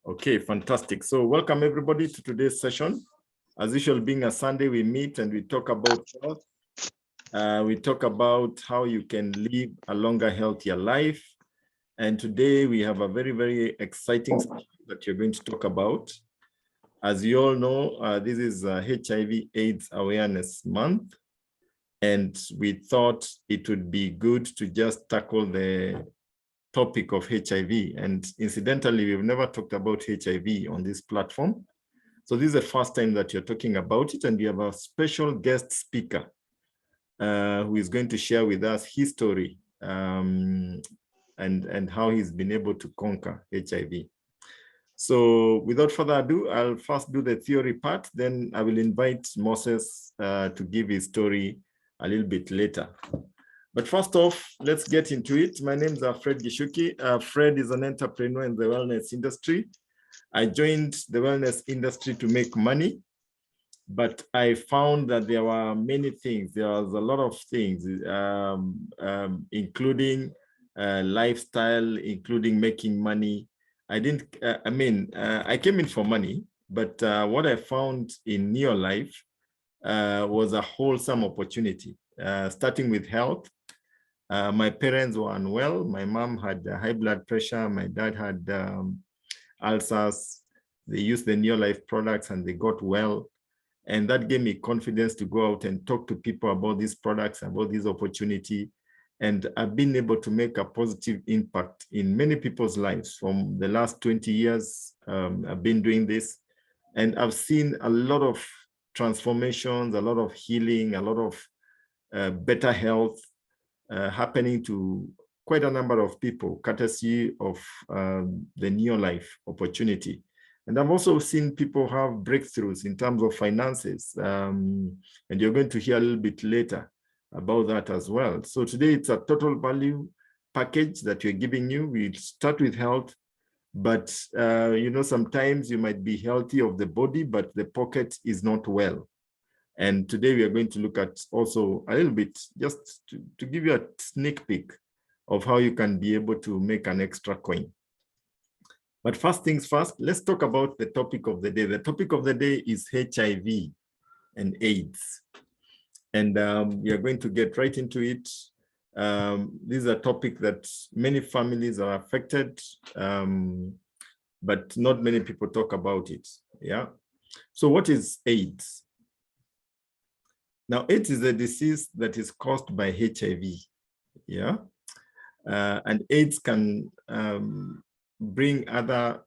Okay, fantastic. So welcome everybody to today's session. As usual, being a Sunday, we meet and we talk about health. We talk about how you can live a longer, healthier life. And today we have a very, very exciting session that you're going to talk about. As you all know, this is HIV/AIDS Awareness Month. And we thought it would be good to just tackle the topic of HIV. And incidentally, we've never talked about HIV on this platform. So this is the first time that you're talking about it, and we have a special guest speaker who is going to share with us his story and how he's been able to conquer HIV. So without further ado, I'll first do the theory part, then I will invite Moses to give his story a little bit later. But first off, let's get into it. My name is Fred Gishuki. Fred is an entrepreneur in the wellness industry. I joined the wellness industry to make money, but I found that there were many things. There was a lot of things, including lifestyle, including making money. I came in for money, but what I found in Neo Life was a wholesome opportunity, starting with health. My parents were unwell. My mom had high blood pressure. My dad had ulcers. They used the Neo Life products and they got well. And that gave me confidence to go out and talk to people about these products, about this opportunity. And I've been able to make a positive impact in many people's lives. From the last 20 years, I've been doing this. And I've seen a lot of transformations, a lot of healing, a lot of better health happening to quite a number of people, courtesy of the Neo Life opportunity. And I've also seen people have breakthroughs in terms of finances. And you're going to hear a little bit later about that as well. So today it's a total value package that we're giving you. We start with health, but sometimes you might be healthy of the body, but the pocket is not well. And today we are going to look at also a little bit, just to give you a sneak peek of how you can be able to make an extra coin. But first things first, let's talk about the topic of the day. The topic of the day is HIV and AIDS. And we are going to get right into it. This is a topic that many families are affected, but not many people talk about it. Yeah. So what is AIDS? Now, AIDS is a disease that is caused by HIV, yeah? And AIDS can bring other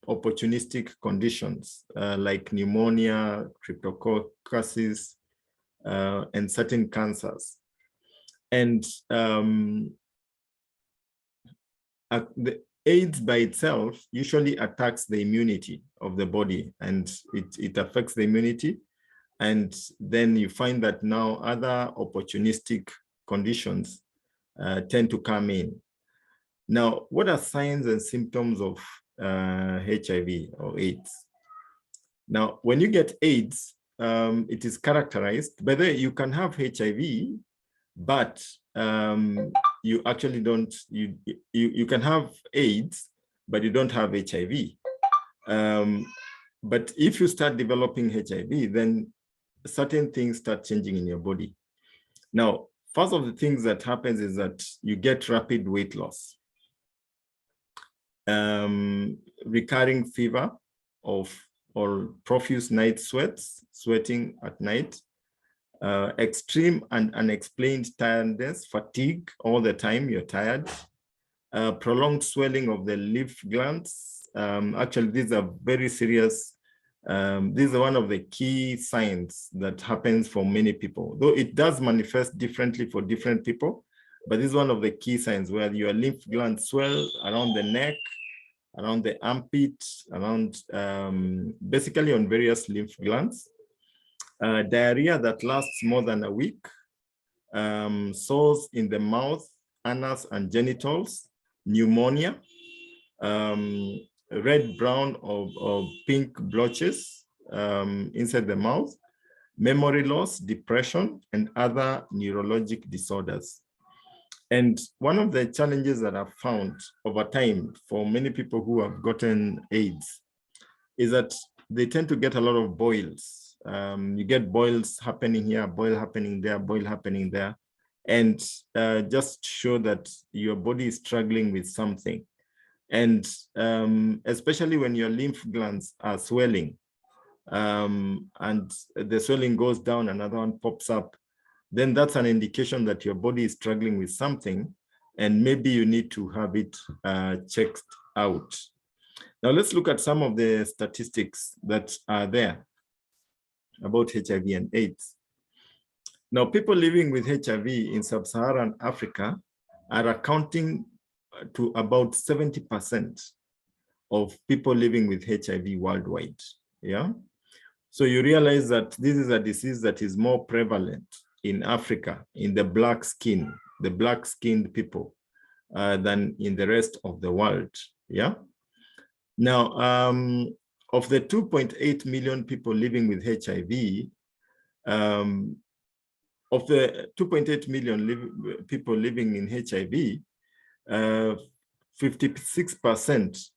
opportunistic conditions like pneumonia, cryptococcuses, and certain cancers. And the AIDS by itself usually attacks the immunity of the body, and it affects the immunity. And then you find that now other opportunistic conditions tend to come in. Now, what are signs and symptoms of HIV or AIDS? Now, when you get AIDS, it is characterized, by the way, you can have HIV, but you actually don't, you can have AIDS, but you don't have HIV. But if you start developing HIV, then certain things start changing in your body. Now, first of the things that happens is that you get rapid weight loss, recurring fever or profuse night sweats, sweating at night, extreme and unexplained tiredness, fatigue all the time, you're tired, prolonged swelling of the lymph glands. Actually, these are very serious. These are one of the key signs that happens for many people, though it does manifest differently for different people. But this is one of the key signs where your lymph glands swell around the neck, around the armpit, around basically on various lymph glands. Diarrhea that lasts more than a week, sores in the mouth, anus, and genitals, pneumonia, red, brown, or pink blotches inside the mouth, memory loss, depression, and other neurologic disorders. And one of the challenges that I've found over time for many people who have gotten AIDS is that they tend to get a lot of boils. You get boils happening here, boil happening there, boil happening there. And just show that your body is struggling with something. And especially when your lymph glands are swelling, and the swelling goes down, another one pops up, then that's an indication that your body is struggling with something, and maybe you need to have it checked out. Now let's look at some of the statistics that are there about HIV and AIDS. Now, people living with HIV in sub-Saharan Africa are accounting to about 70% of people living with HIV worldwide. Yeah. So you realize that this is a disease that is more prevalent in Africa, in the black-skinned people, than in the rest of the world. Yeah. Now, of the 2.8 million people living with HIV, of the 2.8 million people living in HIV, 56%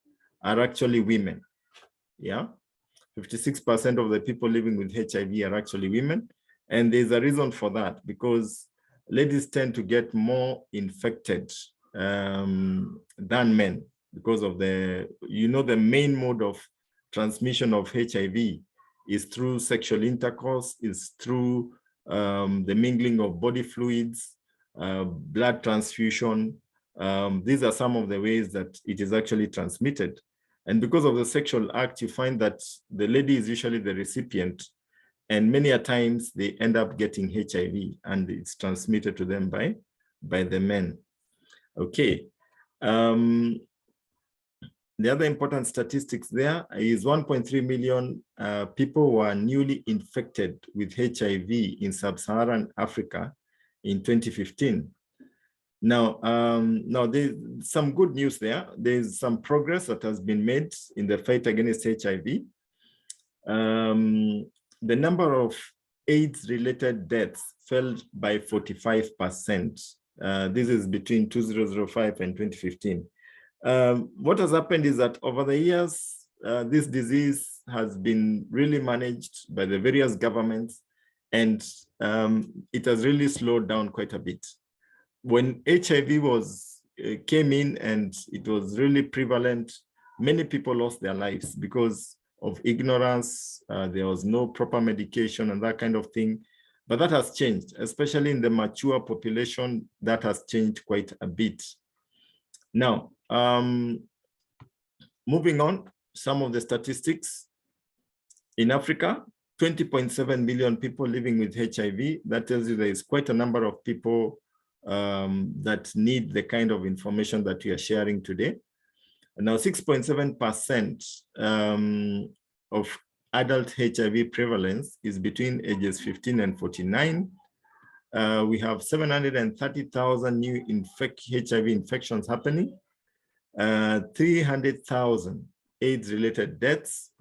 are actually women. Yeah, 56% of the people living with HIV are actually women. And there's a reason for that, because ladies tend to get more infected than men because of the main mode of transmission of HIV is through sexual intercourse, is through the mingling of body fluids, blood transfusion. These are some of the ways that it is actually transmitted. And because of the sexual act, you find that the lady is usually the recipient, and many a times they end up getting HIV, and it's transmitted to them by the men. Okay. The other important statistics there is 1.3 million people were newly infected with HIV in sub-Saharan Africa in 2015. Now, there's some good news there. There's some progress that has been made in the fight against HIV. The number of AIDS-related deaths fell by 45%. This is between 2005 and 2015. What has happened is that over the years, this disease has been really managed by the various governments, and it has really slowed down quite a bit. When HIV came in and it was really prevalent, many people lost their lives because of ignorance. There was no proper medication and that kind of thing. But that has changed, especially in the mature population. That has changed quite a bit. Now, moving on, some of the statistics. In Africa, 20.7 million people living with HIV. That tells you there is quite a number of people that need the kind of information that we are sharing today. And now 6.7% of adult HIV prevalence is between ages 15 and 49. We have 730,000 new HIV infections happening, 300,000 AIDS-related deaths,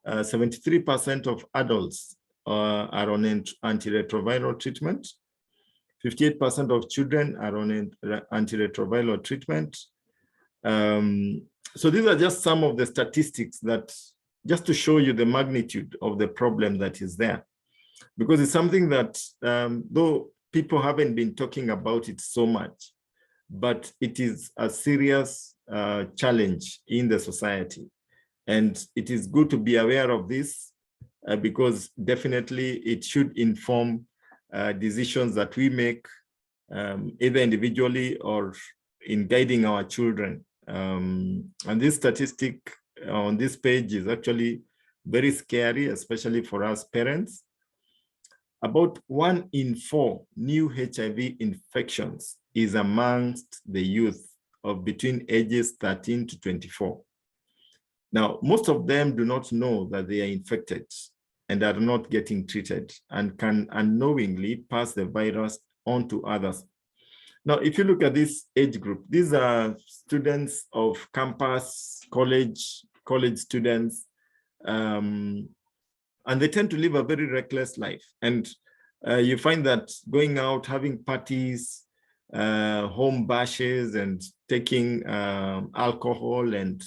73% of adults are on antiretroviral treatment, 58% of children are on antiretroviral treatment. So these are just some of the statistics that, just to show you the magnitude of the problem that is there. Because it's something that, though people haven't been talking about it so much, but it is a serious challenge in the society. And it is good to be aware of this because definitely it should inform decisions that we make, either individually or in guiding our children. And this statistic on this page is actually very scary, especially for us parents. About 1 in 4 new HIV infections is amongst the youth of between ages 13 to 24. Now, most of them do not know that they are infected and are not getting treated and can unknowingly pass the virus on to others. Now, if you look at this age group, these are students of campus, college students, and they tend to live a very reckless life. And you find that going out, having parties, home bashes and taking alcohol and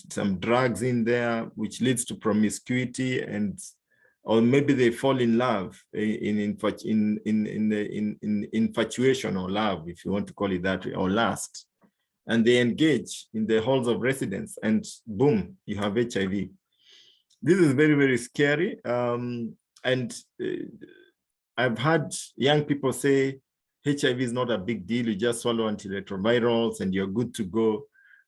some drugs in there, which leads to promiscuity, and or maybe they fall in love in infatuation or love, if you want to call it that way, or lust, and they engage in the halls of residence, and boom, you have HIV. This is very, very scary. And I've had young people say HIV is not a big deal. You just swallow antiretrovirals and you're good to go.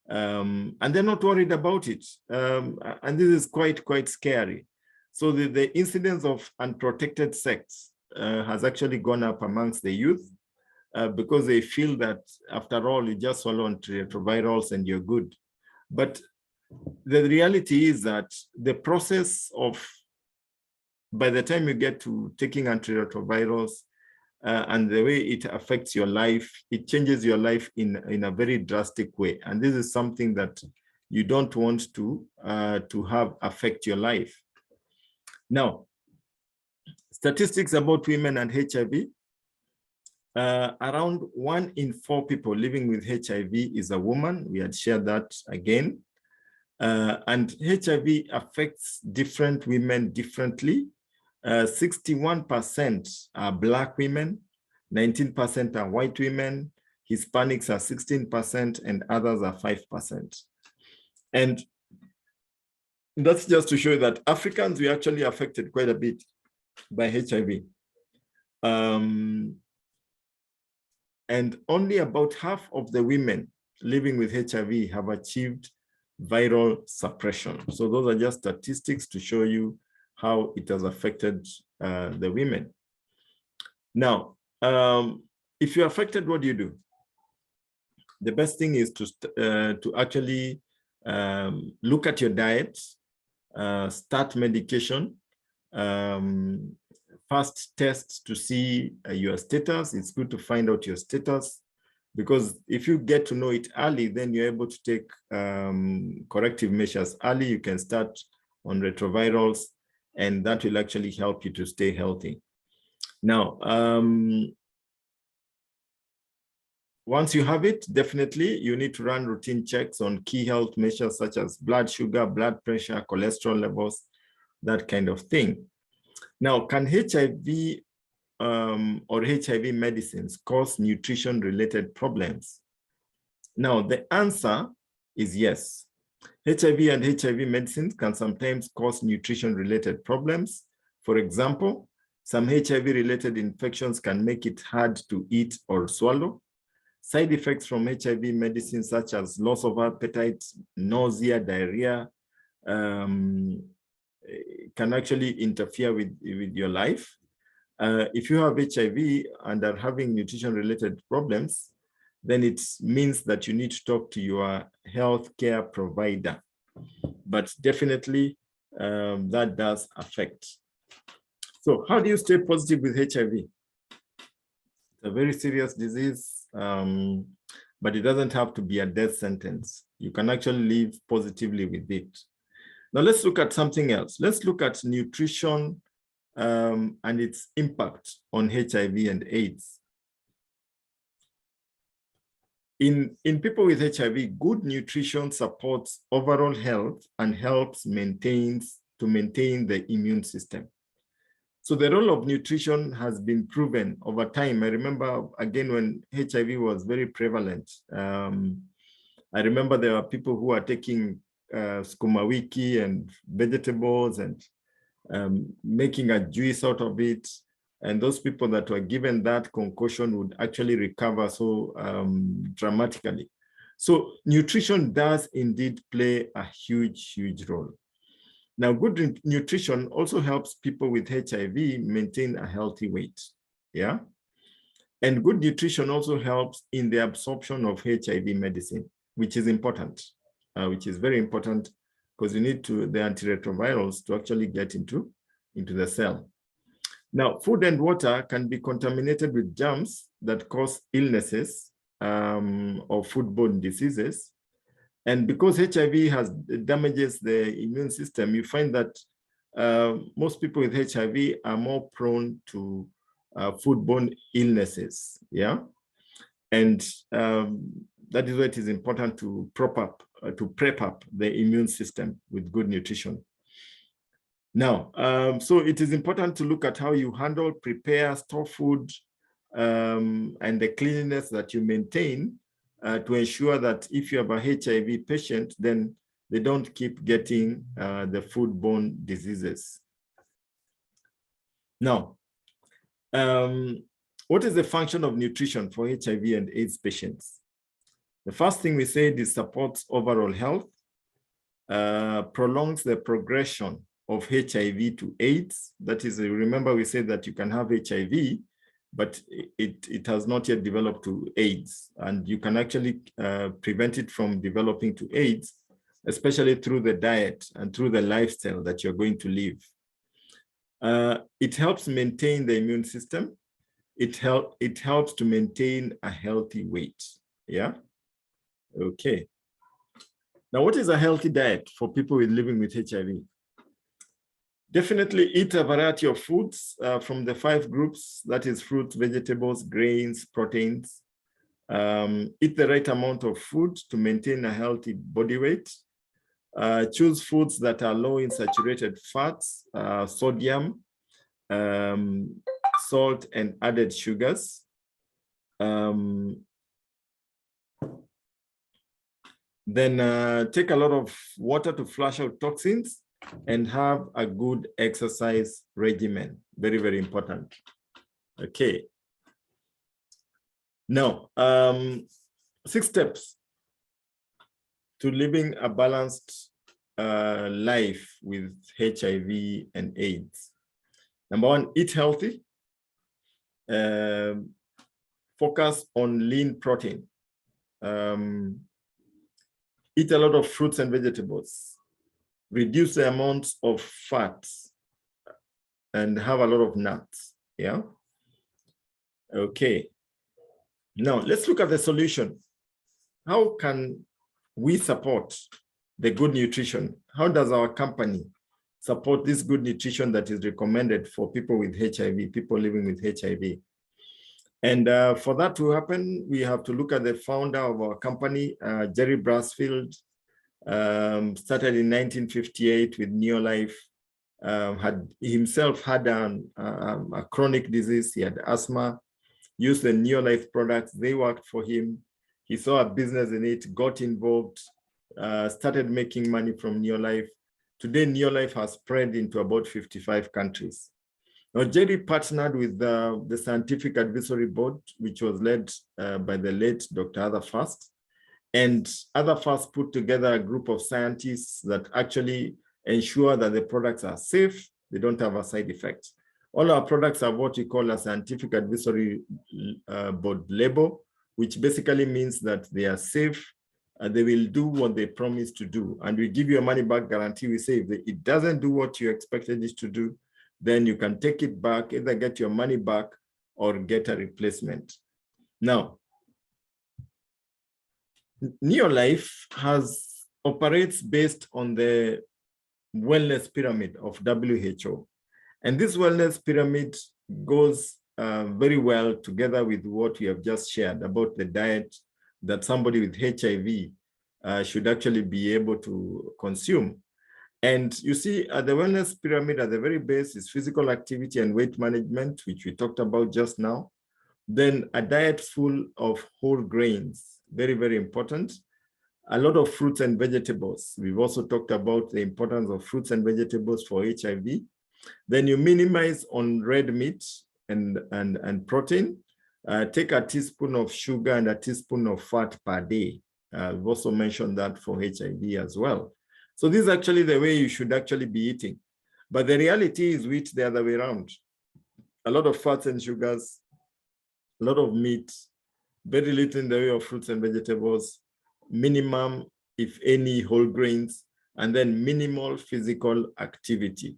And they're not worried about it. And this is quite scary. So the incidence of unprotected sex has actually gone up amongst the youth because they feel that after all, you just swallow antiretrovirals and you're good. But the reality is that the process of, by the time you get to taking antiretrovirals and the way it affects your life, it changes your life in a very drastic way. And this is something that you don't want to have affect your life. Now, statistics about women and HIV. Around 1 in 4 people living with HIV is a woman. We had shared that again. And HIV affects different women differently. 61% are Black women, 19% are white women, Hispanics are 16%, and others are 5%. And that's just to show you that Africans, we actually affected quite a bit by HIV. And only about half of the women living with HIV have achieved viral suppression. So those are just statistics to show you how it has affected the women. Now, if you're affected, what do you do? The best thing is to actually look at your diet, start medication, first test to see your status. It's good to find out your status, because if you get to know it early, then you're able to take corrective measures early. You can start on retrovirals, and that will actually help you to stay healthy. Now, once you have it, definitely you need to run routine checks on key health measures such as blood sugar, blood pressure, cholesterol levels, that kind of thing. Now, can HIV or HIV medicines cause nutrition-related problems? Now, the answer is yes. HIV and HIV medicines can sometimes cause nutrition-related problems. For example, some HIV-related infections can make it hard to eat or swallow. Side effects from HIV medicines, such as loss of appetite, nausea, diarrhea, can actually interfere with your life. If you have HIV and are having nutrition-related problems, then it means that you need to talk to your healthcare provider. But definitely, that does affect. So how do you stay positive with HIV? It's a very serious disease, but it doesn't have to be a death sentence. You can actually live positively with it. Now let's look at something else. Let's look at nutrition and its impact on HIV and AIDS. In people with HIV, good nutrition supports overall health and helps maintain the immune system. So the role of nutrition has been proven over time. I remember, again, when HIV was very prevalent, I remember there were people who are taking skuma wiki and vegetables and making a juice out of it. And those people that were given that concoction would actually recover so dramatically. So nutrition does indeed play a huge role. Now, good nutrition also helps people with HIV maintain a healthy weight, yeah? And good nutrition also helps in the absorption of HIV medicine, which is important, which is very important, because you need the antiretrovirals to actually get into the cell. Now, food and water can be contaminated with germs that cause illnesses or foodborne diseases. And because HIV damages the immune system, you find that most people with HIV are more prone to foodborne illnesses, yeah? And that is why it is important to prep up the immune system with good nutrition. Now, so it is important to look at how you handle, prepare, store food, and the cleanliness that you maintain to ensure that if you have a HIV patient, then they don't keep getting the foodborne diseases. Now, what is the function of nutrition for HIV and AIDS patients? The first thing we said is supports overall health, prolongs the progression of HIV to AIDS. That is, remember we said that you can have HIV, but it has not yet developed to AIDS. And you can actually prevent it from developing to AIDS, especially through the diet and through the lifestyle that you're going to live. It helps maintain the immune system. It helps to maintain a healthy weight. Yeah. Okay. Now, what is a healthy diet for people living with HIV? Definitely eat a variety of foods from the 5 groups, that is fruits, vegetables, grains, proteins. Eat the right amount of food to maintain a healthy body weight. Choose foods that are low in saturated fats, sodium, salt, and added sugars. Then take a lot of water to flush out toxins and have a good exercise regimen. Very, very important. Okay. Now, 6 steps to living a balanced life with HIV and AIDS. Number 1, eat healthy. Focus on lean protein. Eat a lot of fruits and vegetables. Reduce the amounts of fats and have a lot of nuts. Yeah. Okay. Now let's look at the solution. How can we support the good nutrition? How does our company support this good nutrition that is recommended for people with HIV, people living with HIV? And for that to happen, we have to look at the founder of our company, Jerry Brasfield. Started in 1958 with Neolife. Had himself had a chronic disease. He had asthma. Used the Neolife products. They worked for him. He saw a business in it. Got involved. Started making money from Neolife. Today, Neolife has spread into about 55 countries. Now, Jerry partnered with the Scientific Advisory Board, which was led by the late Dr. Arthur Fast. And Arthur Fast put together a group of scientists that actually ensure that the products are safe, they don't have a side effect. All our products have what we call a Scientific Advisory Board label, which basically means that they are safe, they will do what they promise to do. And we give you a money back guarantee. We say if it doesn't do what you expected it to do, then you can take it back, either get your money back or get a replacement. Now, Neolife operates based on the wellness pyramid of WHO. And this wellness pyramid goes very well together with what we have just shared about the diet that somebody with HIV should actually be able to consume. And you see, the wellness pyramid at the very base is physical activity and weight management, which we talked about just now. Then a diet full of whole grains, very, very important. A lot of fruits and vegetables. We've also talked about the importance of fruits and vegetables for HIV. Then you minimize on red meat and protein. Take a teaspoon of sugar and a teaspoon of fat per day. We've also mentioned that for HIV as well. So this is actually the way you should actually be eating. But the reality is we eat the other way around. A lot of fats and sugars, a lot of meat, very little in the way of fruits and vegetables, minimum, if any, whole grains, and then minimal physical activity.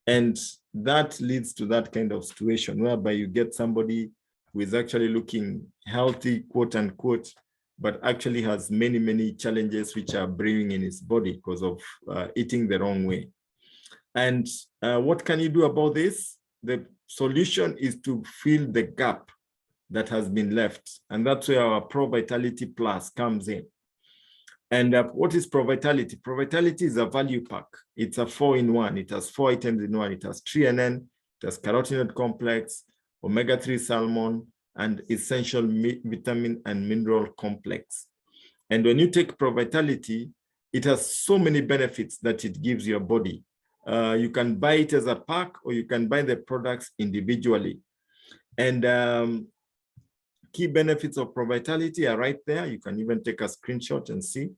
And that leads to that kind of situation whereby you get somebody who is actually looking healthy, quote unquote, but actually has many, many challenges which are brewing in his body because of eating the wrong way. And what can you do about this? The solution is to fill the gap that has been left. And that's where our Pro Vitality Plus comes in. And what is Pro Vitality? Pro Vitality is a value pack. It's a 4-in-1. It has 4 items in one. It has TRNN, it has carotenoid complex, omega-3 salmon, and essential vitamin and mineral complex. And when you take Pro Vitality, it has so many benefits that it gives your body. You can buy it as a pack, or you can buy the products individually. And key benefits of Pro Vitality are right there. You can even take a screenshot and see.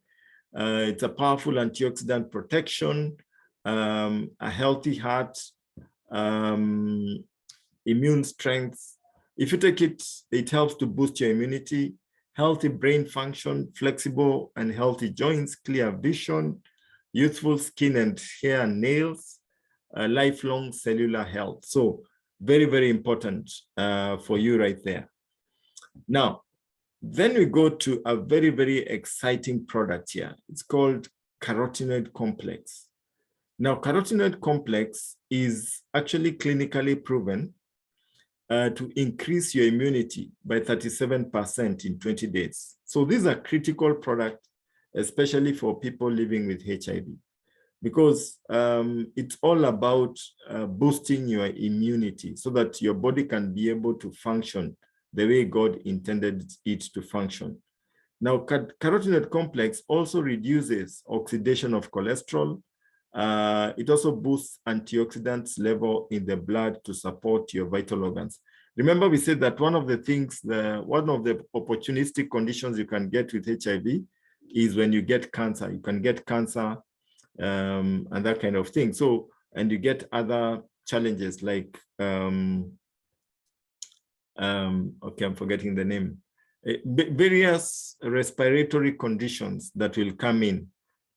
It's a powerful antioxidant protection, a healthy heart, immune strength. If you take it, it helps to boost your immunity, healthy brain function, flexible and healthy joints, clear vision, youthful skin and hair and nails, lifelong cellular health. So very, very important for you right there. Now, then we go to a very, very exciting product here. It's called carotenoid complex. Now, carotenoid complex is actually clinically proven to increase your immunity by 37% in 20 days. So these are critical products, especially for people living with HIV, because it's all about boosting your immunity so that your body can be able to function the way God intended it to function. Now, carotenoid complex also reduces oxidation of cholesterol. It also boosts antioxidants level in the blood to support your vital organs. Remember, we said that one of the things, one of the opportunistic conditions you can get with HIV is when you get cancer. You can get cancer and that kind of thing. So, and you get other challenges like, okay, I'm forgetting the name. Various respiratory conditions that will come in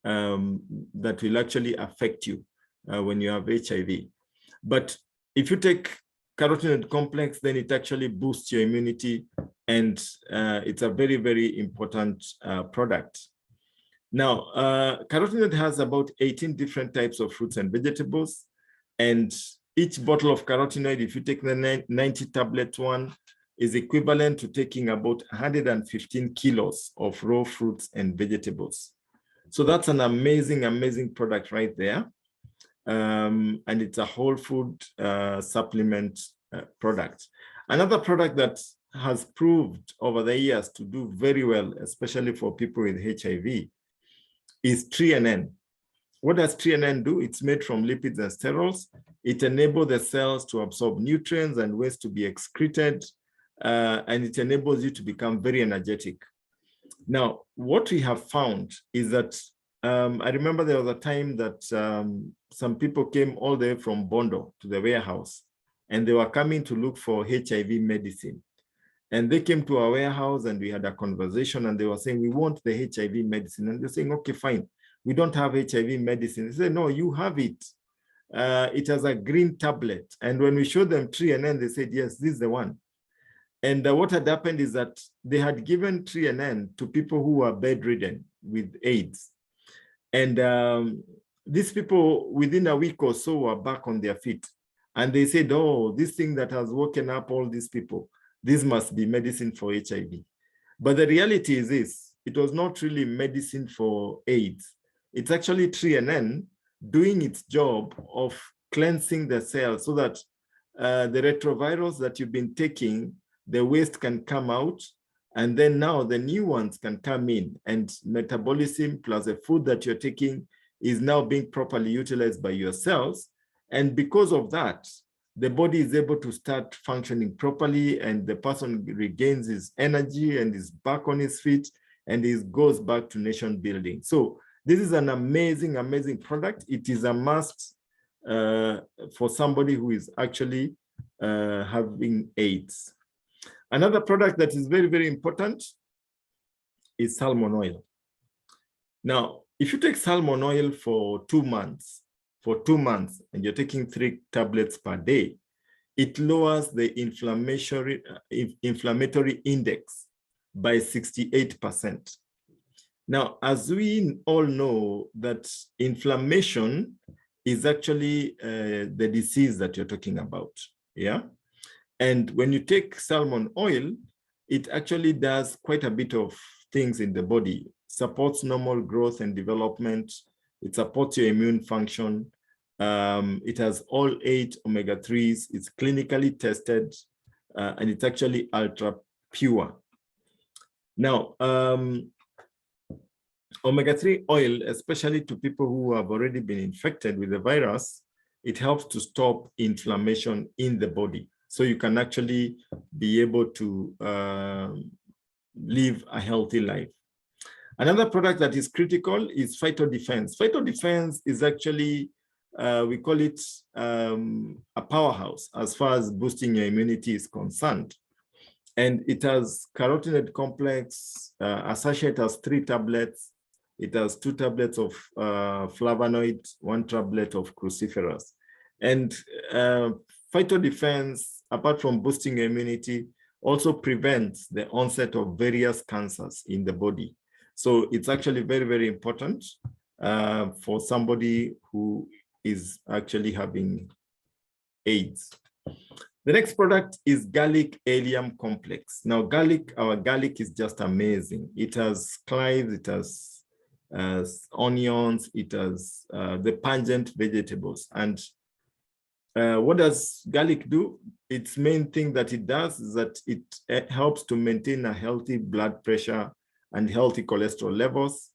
that will actually affect you when you have HIV. But if you take carotenoid complex, then it actually boosts your immunity, and it's a very, very important product. Now, carotenoid has about 18 different types of fruits and vegetables, and each bottle of carotenoid, if you take the 90 tablet one, is equivalent to taking about 115 kilos of raw fruits and vegetables. So that's an amazing, amazing product right there. And it's a whole food supplement product. Another product that has proved over the years to do very well, especially for people with HIV, is TRNN. What does TRNN do? It's made from lipids and sterols. It enables the cells to absorb nutrients and waste to be excreted, and it enables you to become very energetic. Now, what we have found is that, I remember there was a time that some people came all the way from Bondo to the warehouse, and they were coming to look for HIV medicine. And they came to our warehouse and we had a conversation, and they were saying, we want the HIV medicine. And they're saying, okay, fine. We don't have HIV medicine. They said, no, you have it. It has a green tablet. And when we showed them TRNN, they said, yes, this is the one. And what had happened is that they had given TRNN to people who were bedridden with AIDS. And these people, within a week or so, were back on their feet. And they said, oh, this thing that has woken up all these people, this must be medicine for HIV. But the reality is this, it was not really medicine for AIDS. It's actually TRNN doing its job of cleansing the cells so that the retrovirals that you've been taking, the waste can come out, and then now the new ones can come in, and metabolism plus the food that you're taking is now being properly utilized by your cells. And because of that, the body is able to start functioning properly, and the person regains his energy and is back on his feet, and he goes back to nation building. So this is an amazing, amazing product. It is a must for somebody who is actually having AIDS. Another product that is very, very important is salmon oil. Now, if you take salmon oil for 2 months, and you're taking 3 tablets per day, it lowers the inflammatory index by 68%. Now, as we all know, that inflammation is actually the disease that you're talking about, yeah? And when you take salmon oil, it actually does quite a bit of things in the body, supports normal growth and development. It supports your immune function. It has all 8 omega-3s. It's clinically tested, and it's actually ultra pure. Now, omega-3 oil, especially to people who have already been infected with the virus, it helps to stop inflammation in the body. So you can actually be able to live a healthy life. Another product that is critical is phytodefense. Phytodefense is actually, we call it a powerhouse as far as boosting your immunity is concerned. And it has carotenoid complex. A sachet has 3 tablets. It has 2 tablets of flavonoid, 1 tablet of cruciferous. And phytodefense, apart from boosting your immunity, also prevents the onset of various cancers in the body. So it's actually very, very important for somebody who is actually having AIDS. The next product is garlic allium complex. Now, our garlic is just amazing. It has cloves, it has onions, it has the pungent vegetables. And what does garlic do? Its main thing that it does is that it helps to maintain a healthy blood pressure and healthy cholesterol levels.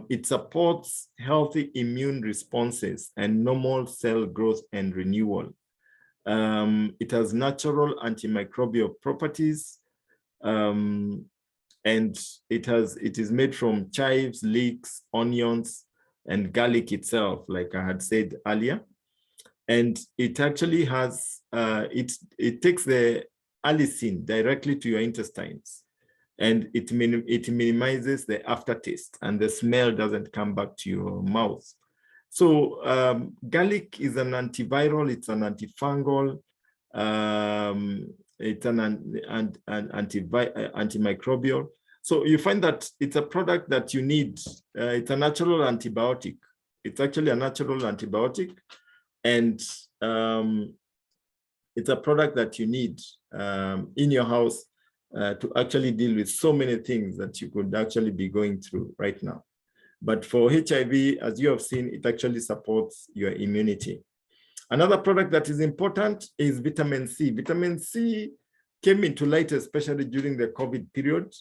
It supports healthy immune responses and normal cell growth and renewal. It has natural antimicrobial properties, and it is made from chives, leeks, onions, and garlic itself, like I had said earlier. And it actually has, it takes the allicin directly to your intestines, and it minimizes the aftertaste, and the smell doesn't come back to your mouth. So garlic is an antiviral, it's an antifungal, it's an antimicrobial. So you find that it's a product that you need. It's a natural antibiotic. It's actually a natural antibiotic, and it's a product that you need in your house to actually deal with so many things that you could actually be going through right now. But for HIV, as you have seen, it actually supports your immunity. Another product that is important is vitamin C. Vitamin C came into light, especially during the COVID period,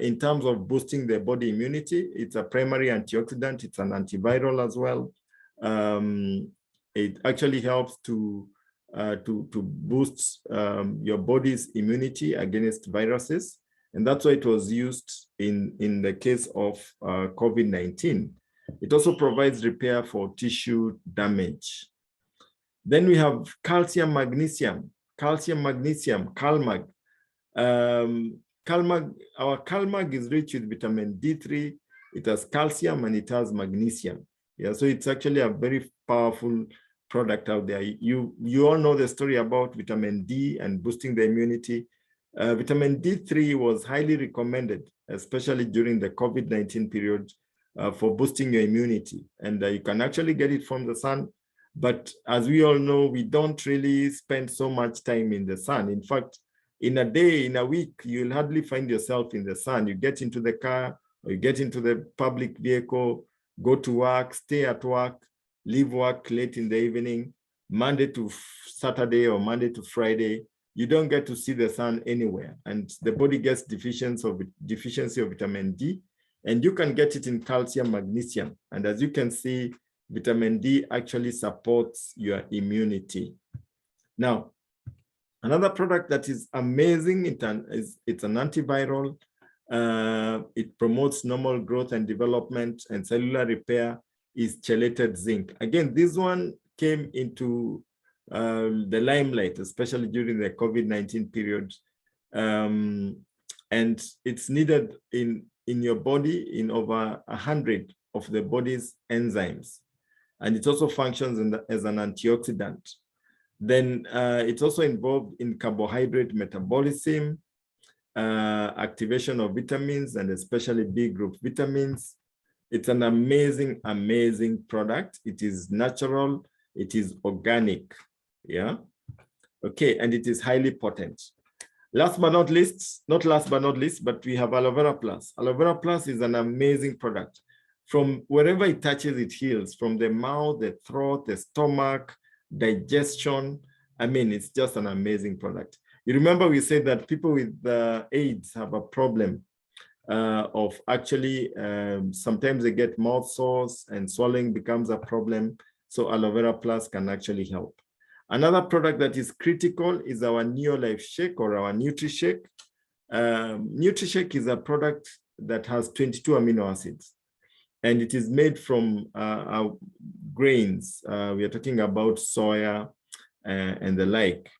in terms of boosting the body immunity. It's a primary antioxidant. It's an antiviral as well. It actually helps to boost your body's immunity against viruses. And that's why it was used in the case of COVID-19. It also provides repair for tissue damage. Then we have calcium, magnesium, CalMag. Our CalMag is rich with vitamin D3. It has calcium and it has magnesium. Yeah, so it's actually a very powerful product out there. You all know the story about vitamin D and boosting the immunity. Vitamin D3 was highly recommended, especially during the COVID-19 period, for boosting your immunity. And you can actually get it from the sun. But as we all know, we don't really spend so much time in the sun. In fact, in a day, in a week, you'll hardly find yourself in the sun. You get into the car, or you get into the public vehicle, go to work, stay at work, leave work late in the evening, Monday to Saturday or Monday to Friday. You don't get to see the sun anywhere, and the body gets deficiency of vitamin D, and you can get it in calcium, magnesium. And as you can see, vitamin D actually supports your immunity. Now, another product that is amazing, it's an antiviral. It promotes normal growth and development and cellular repair, is chelated zinc. Again, this one came into the limelight, especially during the COVID-19 period. And it's needed in your body in over 100 of the body's enzymes. And it also functions as an antioxidant. Then it's also involved in carbohydrate metabolism, activation of vitamins, and especially B group vitamins. It's an amazing, amazing product. It is natural. It is organic. Yeah. Okay, and it is highly potent. Last but not least, not last but not least, but we have aloe vera plus. Aloe vera plus is an amazing product. From wherever it touches, it heals. From the mouth, the throat, the stomach, digestion. I mean, it's just an amazing product. You remember we said that people with AIDS have a problem of actually, sometimes they get mouth sores and swallowing becomes a problem. So aloe vera plus can actually help. Another product that is critical is our Neolife Shake or our NutriShake. NutriShake is a product that has 22 amino acids, and it is made from our grains. We are talking about soya and the like.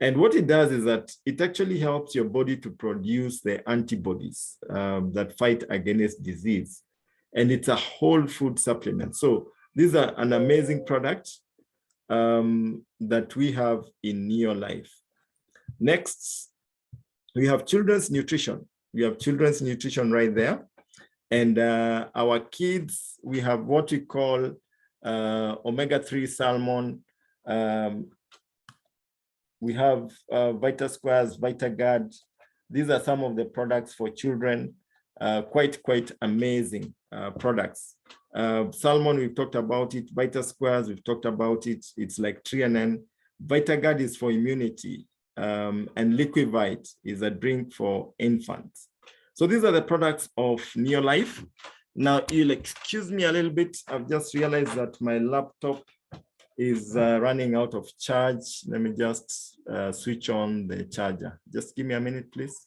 And what it does is that it actually helps your body to produce the antibodies that fight against disease. And it's a whole food supplement. So these are an amazing product that we have in Neolife. Next, we have children's nutrition. We have children's nutrition right there. And our kids, we have what we call omega-3 salmon. We have Vita Squares, VitaGuard. These are some of the products for children, quite amazing products. Salmon, we've talked about it. Vita Squares, we've talked about it. It's like Trianen. VitaGuard is for immunity, and Liquivite is a drink for infants. So these are the products of Neolife. Now, you'll excuse me a little bit. I've just realized that my laptop is running out of charge. Let me just switch on the charger. Just give me a minute, please.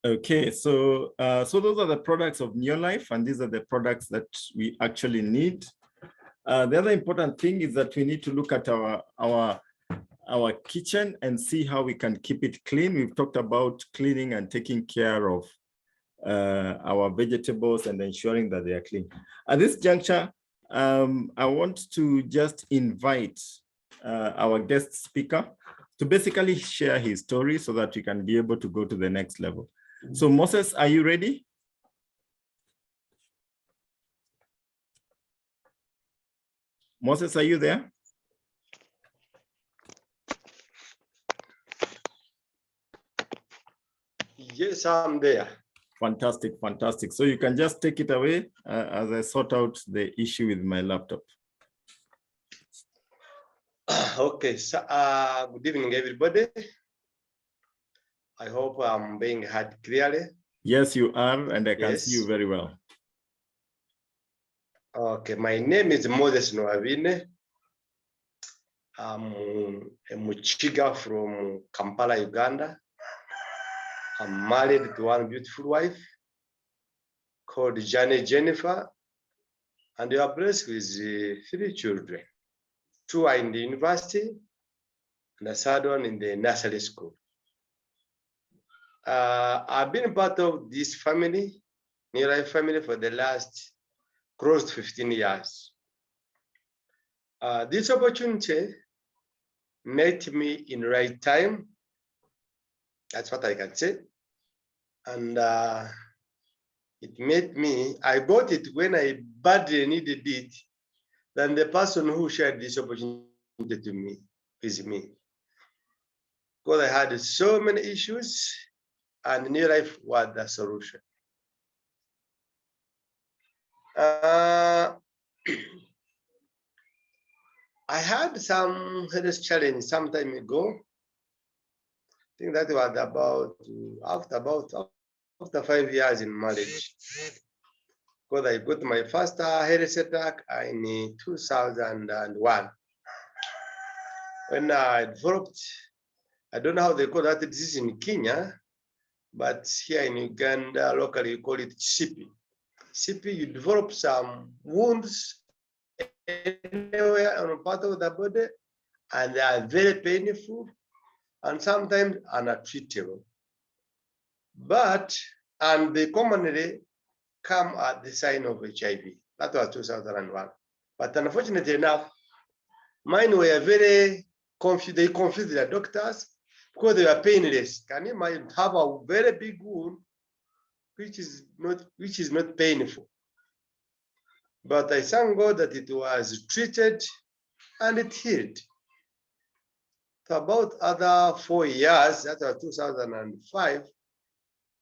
Okay, so those are the products of Neolife, and these are the products that we actually need. The other important thing is that we need to look at our kitchen and see how we can keep it clean. We've talked about cleaning and taking care of our vegetables and ensuring that they are clean. At this juncture, I want to just invite our guest speaker to basically share his story so that we can be able to go to the next level. So Moses, are you ready? Moses, are you there? Yes, I'm there. Fantastic, fantastic. So you can just take it away as I sort out the issue with my laptop. Okay, so good evening, everybody. I hope I'm being heard clearly. Yes, you are, and I can see you very well. Okay, my name is Moses Nuabine. I'm a Muchiga from Kampala, Uganda. I'm married to one beautiful wife called Jennifer, and we are blessed with 3 children. 2 are in the university, and the 3rd one in the nursery school. I've been part of this family, Neolife family, for the last close to 15 years. This opportunity met me in the right time. That's what I can say. And it made me, I bought it when I badly needed it, than the person who shared this opportunity to me, with me. Because I had so many issues, and Neolife was the solution. I had some health challenge some time ago. I think that was after 5 years in marriage. Because I got my first health attack in 2001. When I developed, I don't know how they call that disease in Kenya, but here in Uganda, locally you call it CP. CP, you develop some wounds anywhere on a part of the body, and they are very painful and sometimes untreatable. And they commonly come at the sign of HIV. That was 2001. But unfortunately enough, mine were very confused. They confused the doctors because they were painless. Can you imagine have a very big wound, which is not painful? But I thank God that it was treated and it healed. So about other 4 years, that was 2005,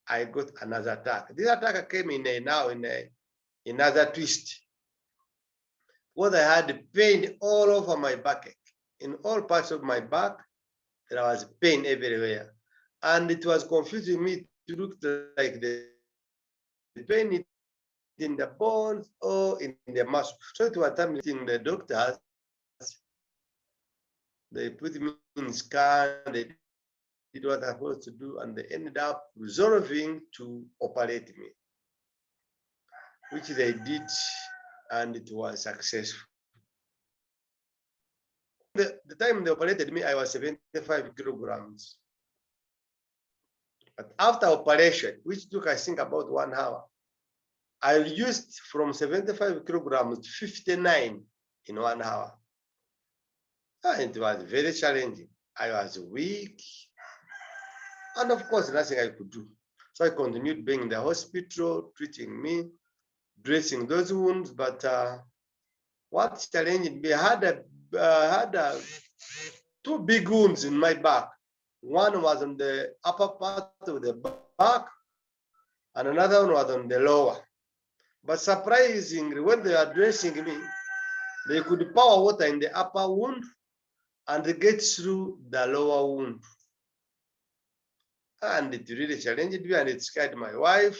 I got another attack. This attack came in another twist. What I had pain all over my back, in all parts of my back, there was pain everywhere. And it was confusing me to look like the pain in the bones or in the muscle. So it was tempting the doctors. They put me in scan, they did what I was supposed to do, and they ended up resolving to operate me, which they did, and it was successful. The time they operated me, I was 75 kilograms. But after operation, which took, I think, about 1 hour, I reduced from 75 kilograms to 59 in 1 hour. And it was very challenging. I was weak. And of course, nothing I could do. So I continued being in the hospital, treating me, dressing those wounds. But what challenged me, I had 2 big wounds in my back. One was on the upper part of the back, and another one was on the lower. But surprisingly, when they were dressing me, they could pour water in the upper wound and get through the lower wound. And it really challenged me, and it scared my wife,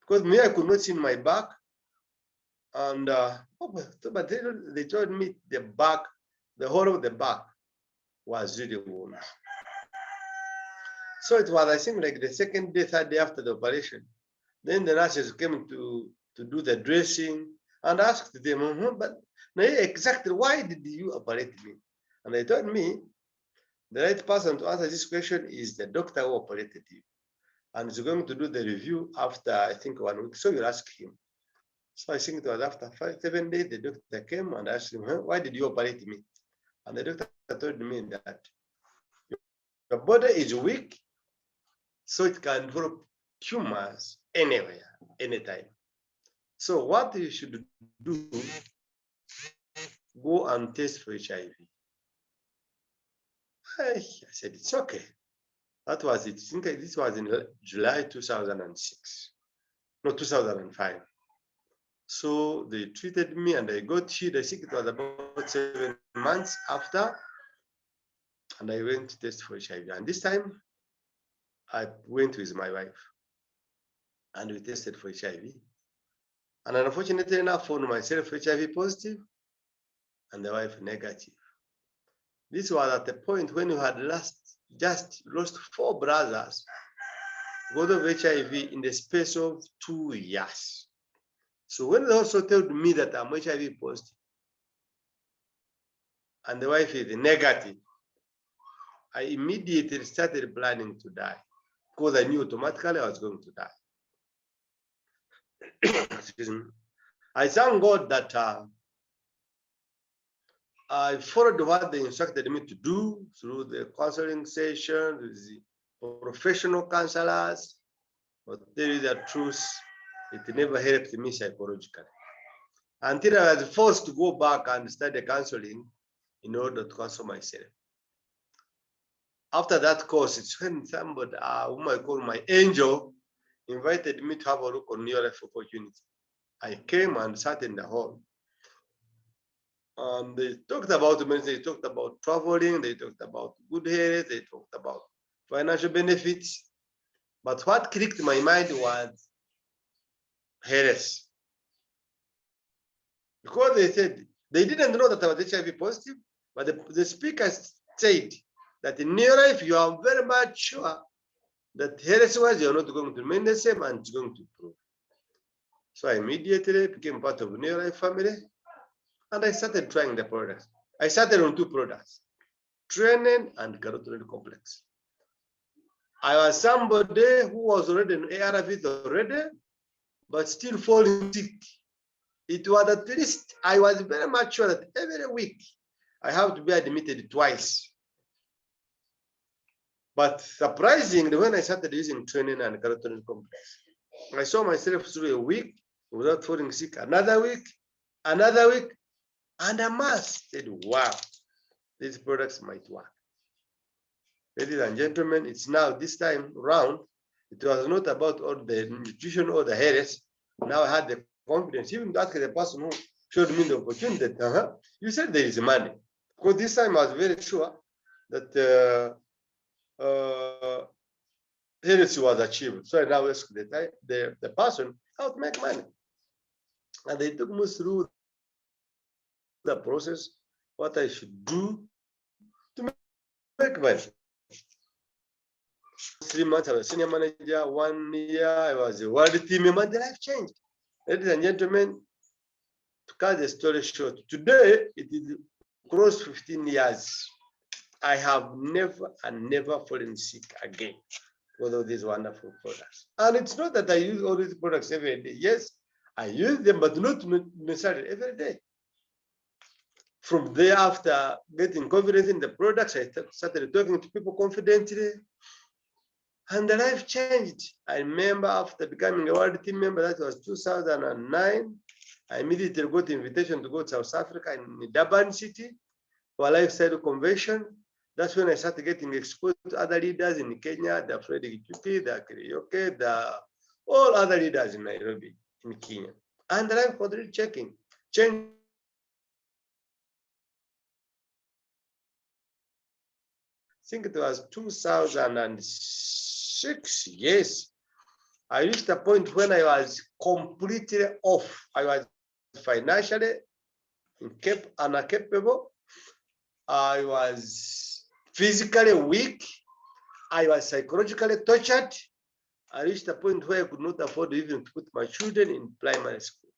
because me, I could not see my back. And but they told me the whole of the back was really wounded. So it was, I think, like the second day, third day after the operation. Then the nurses came to do the dressing and asked them, but exactly why did you operate me? And they told me the right person to answer this question is the doctor who operated you. And he's going to do the review after, I think, 1 week. So you ask him. So I think it was after 7 days, the doctor came and asked him, why did you operate me? And the doctor told me that your body is weak, so it can develop tumors anywhere, anytime. So what you should do, go and test for HIV. I said, it's okay. That was it. I think this was in July 2006, no, 2005. So they treated me and I got healed. I think it was about 7 months after. And I went to test for HIV. And this time I went with my wife and we tested for HIV. And unfortunately enough, I found myself HIV positive and the wife negative. This was at the point when you had just lost 4 brothers because of HIV in the space of 2 years. So when they also told me that I'm HIV positive and the wife is negative, I immediately started planning to die because I knew automatically I was going to die. Excuse me. I thank God that I followed what they instructed me to do through the counseling session with the professional counselors. But to tell you the truth, it never helped me psychologically until I was forced to go back and study counseling in order to counsel myself. After that course, it's when somebody, whom I call my angel, invited me to have a look on near life opportunity. I came and sat in the hall. They talked about many. They talked about traveling. They talked about good health. They talked about financial benefits. But what clicked my mind was health, because they said they didn't know that I was HIV positive, but the speaker said that in your life you are very much sure that health-wise you're not going to remain the same and it's going to improve. So I immediately became part of the Neolife family and I started trying the products. I started on 2 products, training and carotenoid complex. I was somebody who was already in ARVs already, but still falling sick. It was at least, I was very much sure that every week I have to be admitted twice. But surprisingly, when I started using training and carotenoid complex, I saw myself through a week without falling sick, another week, and a month. Said, wow, these products might work. Ladies and gentlemen, it's now this time round, it was not about all the nutrition or the health. Now I had the confidence, even to ask the person who showed me the opportunity, you said there is money. Because this time I was very sure that health was achieved. So I now asked the person how to make money. And they took me through the process, what I should do to make money. 3 months I was a senior manager, 1 year I was a world team member, the life changed. Ladies and gentlemen, to cut the story short, today it is close 15 years. I have never fallen sick again because of these wonderful products. And it's not that I use all these products every day. Yes, I use them, but not necessarily every day. From there, after getting confidence in the products, I started talking to people confidently, and the life changed. I remember after becoming a world team member, that was 2009, I immediately got the invitation to go to South Africa in Durban city for a lifestyle convention. That's when I started getting exposed to other leaders in Kenya, the Frederick Kippi, the Karaoke, all other leaders in Nairobi, in Kenya. And the life was really changing. I think it was 2006, yes. I reached a point when I was completely off. I was financially incapable. I was physically weak. I was psychologically tortured. I reached a point where I could not afford even to put my children in primary school.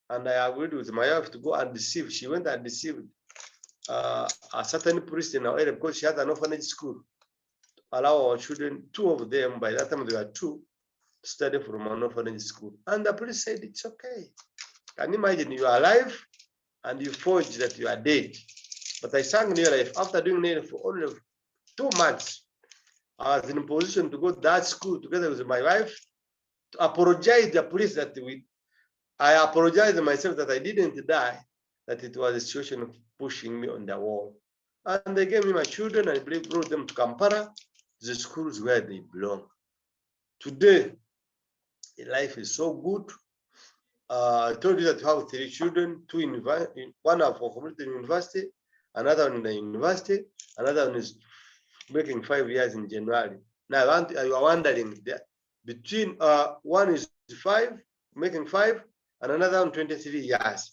And I agreed with my wife to go and deceive. She went and deceived a certain priest in our area because she had an orphanage school. Allow our children, 2 of them, by that time they were 2, to study from an orphanage school. And the priest said, it's okay. Can you imagine you are alive and you forge that you are dead? But I sang New Life. After doing New Life for only 2 months, I was in a position to go to that school together with my wife to apologize to the police that I apologized to myself that I didn't die, that it was a situation of pushing me on the wall. And they gave me my children and I brought them to Kampala, the schools where they belong. Today, life is so good. I told you that you have 3 children, 2 one are for completed university, another one in the university, another one is making 5 years in January. Now you are wondering that between one is 5, making 5, and another one 23 years.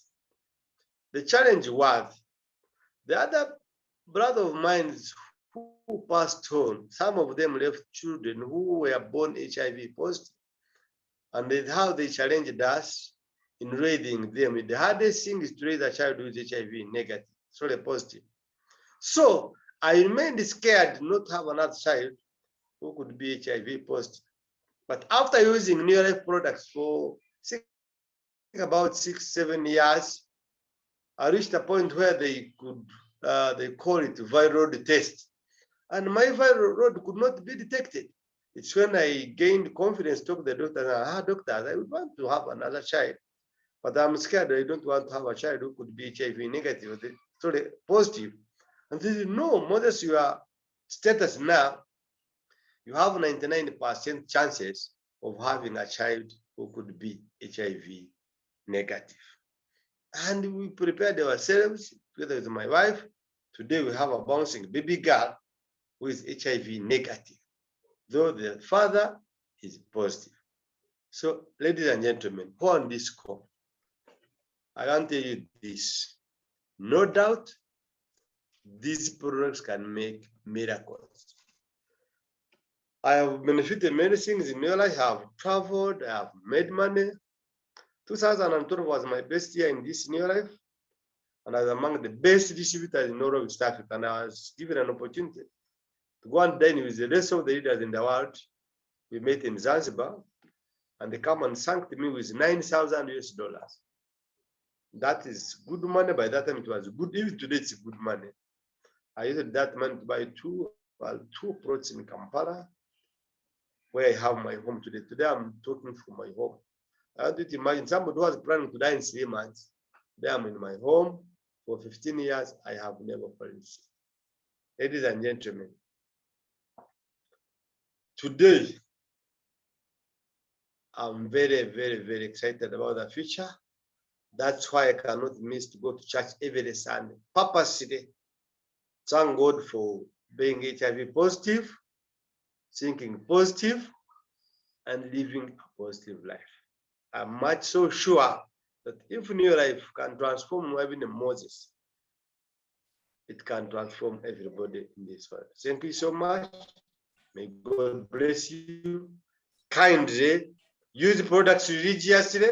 The challenge was the other brother of mine who passed on. Some of them left children who were born HIV positive, and that's how they challenged us in raising them. The hardest thing is to raise a child who is HIV negative, sorry, positive. So I remained scared not to have another child who could be HIV positive. But after using New Life products for about 6-7 years, I reached a point where they could they call it viral load test, and my viral load could not be detected. It's when I gained confidence, talk to the doctor, doctor, I would want to have another child, but I'm scared. I don't want to have a child who could be HIV negative, sorry, positive. And they said, no, modest your status now, you have 99% chances of having a child who could be HIV negative. And we prepared ourselves together with my wife. Today we have a bouncing baby girl who is HIV negative, though the father is positive. So, ladies and gentlemen, who on this call, I want to tell you this. No doubt, these products can make miracles. I have benefited many things in my life. I have traveled, I have made money. 2012 was my best year in this new life, and I was among the best distributors in all of East Africa. And I was given an opportunity to go and dine with the rest of the leaders in the world. We met in Zanzibar, and they come and thanked me with 9,000 US dollars. That is good money. By that time, it was good. Even today, it's good money. I used that money to buy two plots in Kampala, where I have my home today. Today, I'm talking from my home. I want you to imagine somebody who was planning to die in 3 months. Today, I'm in my home for 15 years. I have never fallen sick. Ladies and gentlemen, today, I'm very, very, very excited about the future. That's why I cannot miss to go to church every Sunday. Purposely, thank God for being HIV positive, thinking positive, and living a positive life. I'm much so sure that if new life can transform even Moses, it can transform everybody in this world. Thank you so much. May God bless you. Kindly use the products religiously.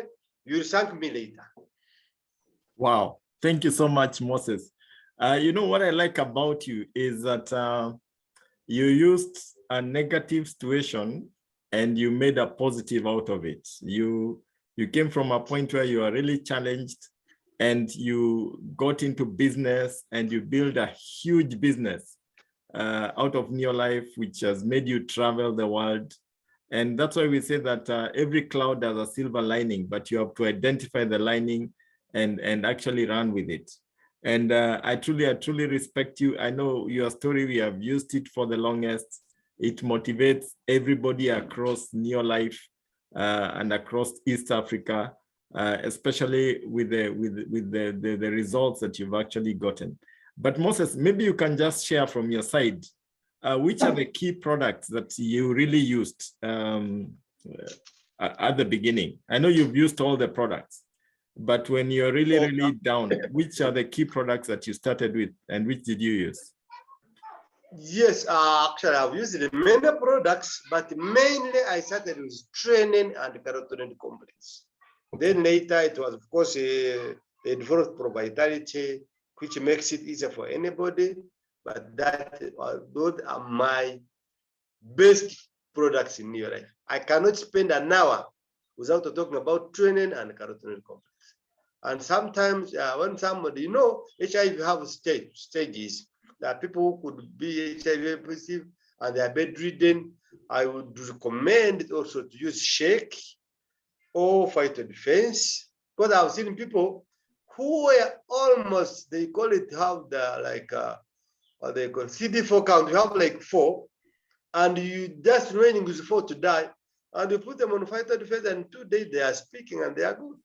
You'll thank me later. Wow. Thank you so much, Moses. You know what I like about you is that you used a negative situation and you made a positive out of it. You came from a point where you are really challenged and you got into business and you built a huge business out of Neo Life, which has made you travel the world. And that's why we say that every cloud has a silver lining, but you have to identify the lining and actually run with it. And I truly respect you. I know your story, we have used it for the longest. It motivates everybody across Neo Life and across East Africa, especially with the results that you've actually gotten. But Moses, maybe you can just share from your side, which are the key products that you really used at the beginning? I know you've used all the products, but when you're really down, which are the key products that you started with and which did you use? Yes, actually, I've used many products, but mainly I started with training and carotenoid complex. Okay. Then later, it was, of course, they developed proprietary, which makes it easier for anybody. But those are my best products in your life. I cannot spend an hour without talking about training and carotenoid complex. And sometimes when somebody, you know, HIV have stages. There are people who could be HIV positive and they are bedridden. I would recommend it also to use shake or phyto defense, because I've seen people who were almost, they call it, have the like what they call CD4 count. You have like 4, and you just remaining with 4 to die, and you put them on phyto defense, and 2 days they are speaking and they are good.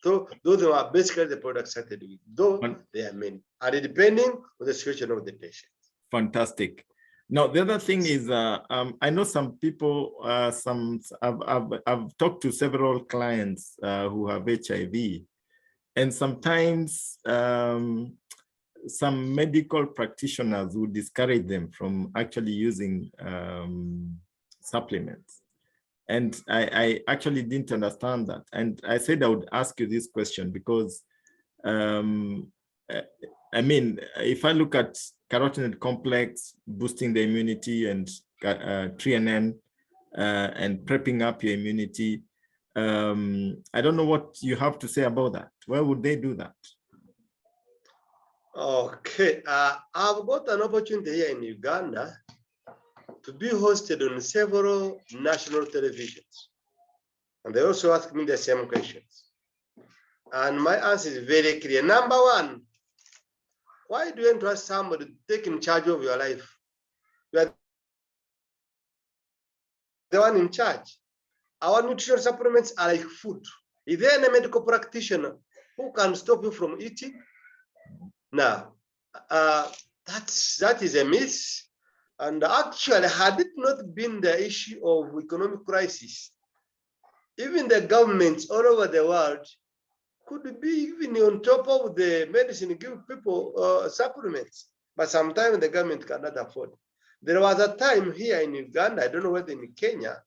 So those are basically the products started with, though they are many, and depending on the situation of the patient. Fantastic. Now, the other thing is, I know some people, I've talked to several clients who have HIV, and sometimes some medical practitioners would discourage them from actually using supplements. And I actually didn't understand that. And I said I would ask you this question because, I mean, if I look at carotenoid complex, boosting the immunity, and TNN, and prepping up your immunity, I don't know what you have to say about that. Where would they do that? Okay, I've got an opportunity here in Uganda to be hosted on several national televisions. And they also ask me the same questions. And my answer is very clear. Number one, why do you entrust somebody to take in charge of your life? You are the one in charge. Our nutritional supplements are like food. If there any medical practitioner who can stop you from eating? Now, that is a myth. And actually, had it not been the issue of economic crisis, even the governments all over the world could be even on top of the medicine, give people supplements. But sometimes the government cannot afford. There was a time here in Uganda, I don't know whether in Kenya,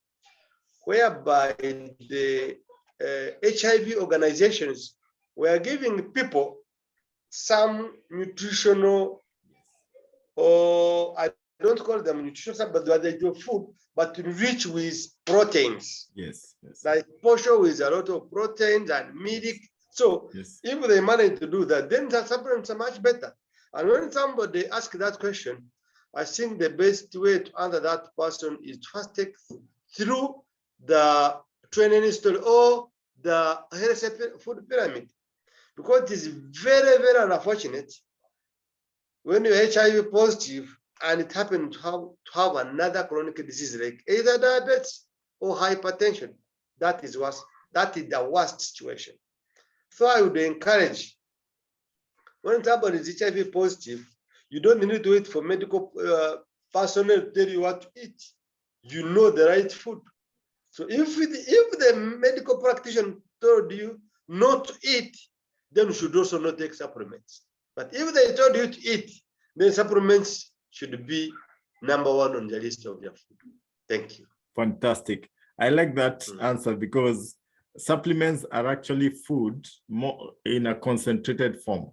whereby the HIV organizations were giving people some nutritional, or I don't call them nutritional, but they do food, but rich with proteins. Yes, yes. Like portion with a lot of proteins and milk. So Yes. if they manage to do that, then the supplements are much better. And when somebody asks that question, I think the best way to answer that person is to first take through the training story or the healthy food pyramid, because it is very, very unfortunate when you're HIV positive and it happens to have another chronic disease like either diabetes or hypertension. That is the worst situation. So I would encourage, when somebody is HIV positive, you don't need to wait for medical personnel to tell you what to eat. You know the right food. So if the medical practitioner told you not to eat, then you should also not take supplements. But if they told you to eat, then supplements should be number one on the list of your food. Thank you. Fantastic. I like that answer, because supplements are actually food more in a concentrated form.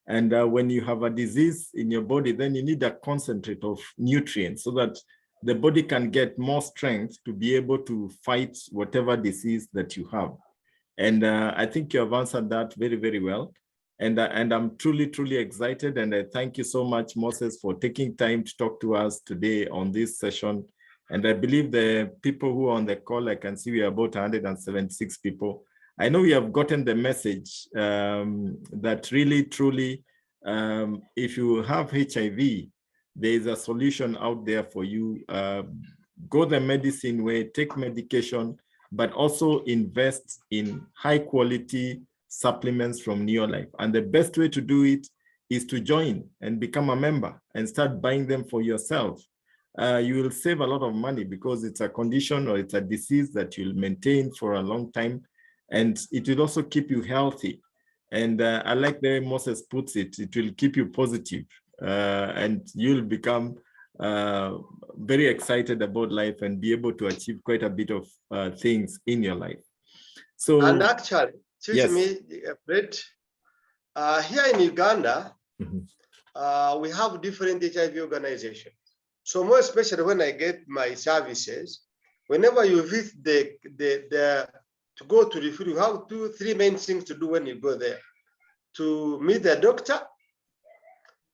And when you have a disease in your body, then you need a concentrate of nutrients so that the body can get more strength to be able to fight whatever disease that you have. And I think you have answered that very, very well. And I'm truly, truly excited. And I thank you so much, Moses, for taking time to talk to us today on this session. And I believe the people who are on the call, I can see we are about 176 people. I know we have gotten the message that really, truly, if you have HIV, there is a solution out there for you. Go the medicine way, take medication, but also invest in high quality supplements from Neolife. And the best way to do it is to join and become a member and start buying them for yourself. You will save a lot of money because it's a condition or it's a disease that you'll maintain for a long time. And it will also keep you healthy. And I like the way Moses puts it, it will keep you positive, and you'll become very excited about life and be able to achieve quite a bit of things in your life. So, and actually, excuse me, Fred, here in Uganda, we have different HIV organizations. So more especially when I get my services, whenever you visit to go to refill, you have 2-3 main things to do when you go there: to meet the doctor,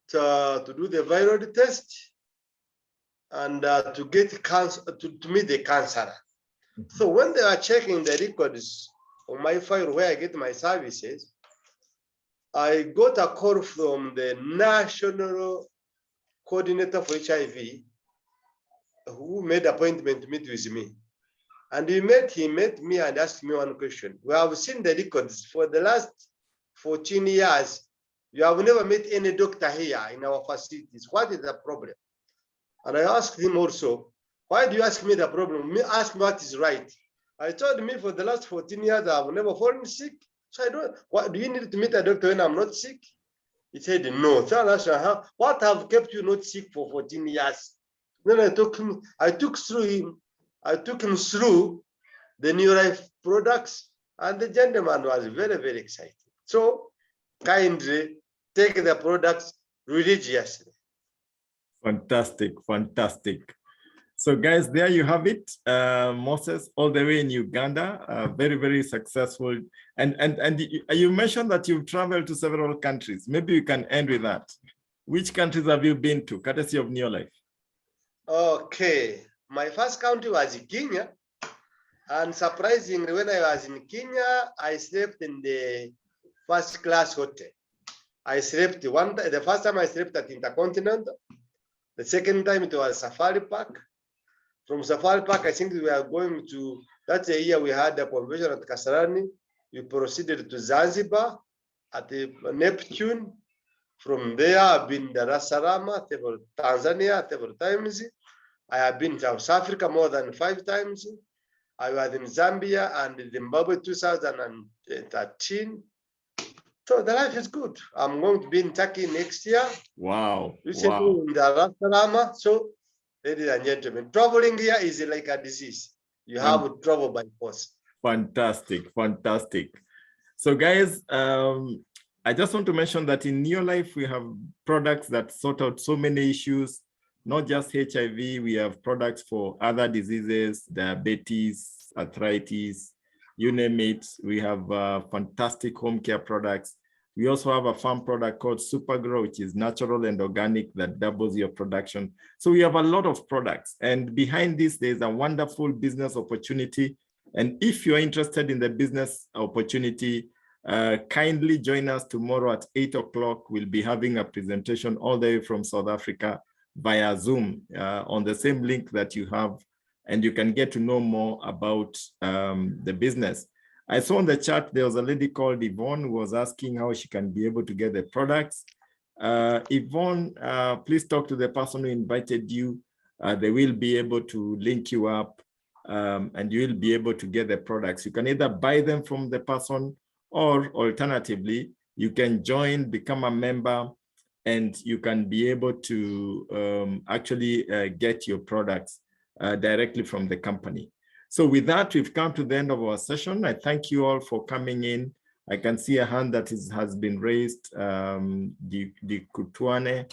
to do the viral test, and to get cancer, to meet the counselor. So when they are checking the records on my file where I get my services, I got a call from the national coordinator for HIV, who made appointment to meet with me. And he met me and asked me one question. We have seen the records for the last 14 years. You have never met any doctor here in our facilities. What is the problem? And I asked him also, why do you ask me the problem? Me ask me what is right. I told me for the last 14 years, I have never fallen sick. So I don't, what, do you need to meet a doctor when I'm not sick? He said, no. So I asked him, what have kept you not sick for 14 years? Then I took him through the Neolife products, and the gentleman was very, very excited. So kindly take the products religiously. Fantastic, fantastic. So guys, there you have it. Moses, all the way in Uganda, very, very successful. And you mentioned that you've traveled to several countries. Maybe you can end with that. Which countries have you been to, courtesy of Neolife? Okay, my first country was Kenya. And surprisingly, when I was in Kenya, I slept in the first class hotel. I slept the first time I slept at Intercontinental. The second time it was Safari Park. From Safari Park, I think we are going to, that's the year we had the convention at Kasarani. We proceeded to Zanzibar. at the Neptune. From there, I've been Dar es Salaam, Tanzania several times. I have been South Africa more than 5 times. I was in Zambia and Zimbabwe 2013. So the life is good. I'm going to be in Turkey next year. Wow. Recently in Dar es Salaam. So, ladies and gentlemen, traveling here is like a disease. You have to travel by force. Fantastic, fantastic. So guys, I just want to mention that in Neolife, we have products that sort out so many issues, not just HIV, we have products for other diseases, diabetes, arthritis, you name it. We have fantastic home care products. We also have a farm product called Supergrow, which is natural and organic that doubles your production. So we have a lot of products. And behind this, there's a wonderful business opportunity. And if you're interested in the business opportunity, kindly join us tomorrow at 8 o'clock. We'll be having a presentation all the way from South Africa via Zoom on the same link that you have, and you can get to know more about the business. I saw on the chat, there was a lady called Yvonne who was asking how she can be able to get the products. Yvonne, please talk to the person who invited you. They will be able to link you up and you will be able to get the products. You can either buy them from the person, or alternatively, you can join, become a member, and you can be able to actually get your products directly from the company. So with that, we've come to the end of our session. I thank you all for coming in. I can see a hand that has been raised, Di Kutuane.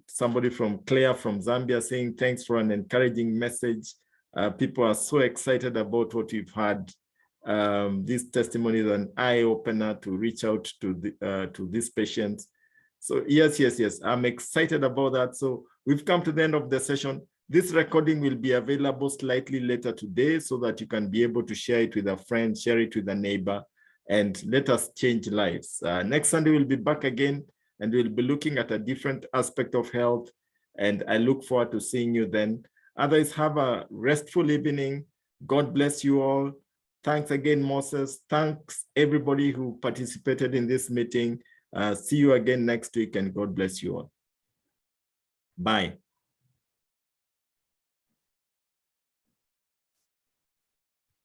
Somebody from Claire from Zambia saying, thanks for an encouraging message. People are so excited about what we've had. This testimony is an eye-opener to reach out to these patients. So yes, I'm excited about that. So we've come to the end of the session. This recording will be available slightly later today so that you can be able to share it with a friend, share it with a neighbor, and let us change lives. Next Sunday, we'll be back again, and we'll be looking at a different aspect of health. And I look forward to seeing you then. Otherwise, have a restful evening. God bless you all. Thanks again, Moses. Thanks everybody who participated in this meeting. See you again next week, and God bless you all. Bye.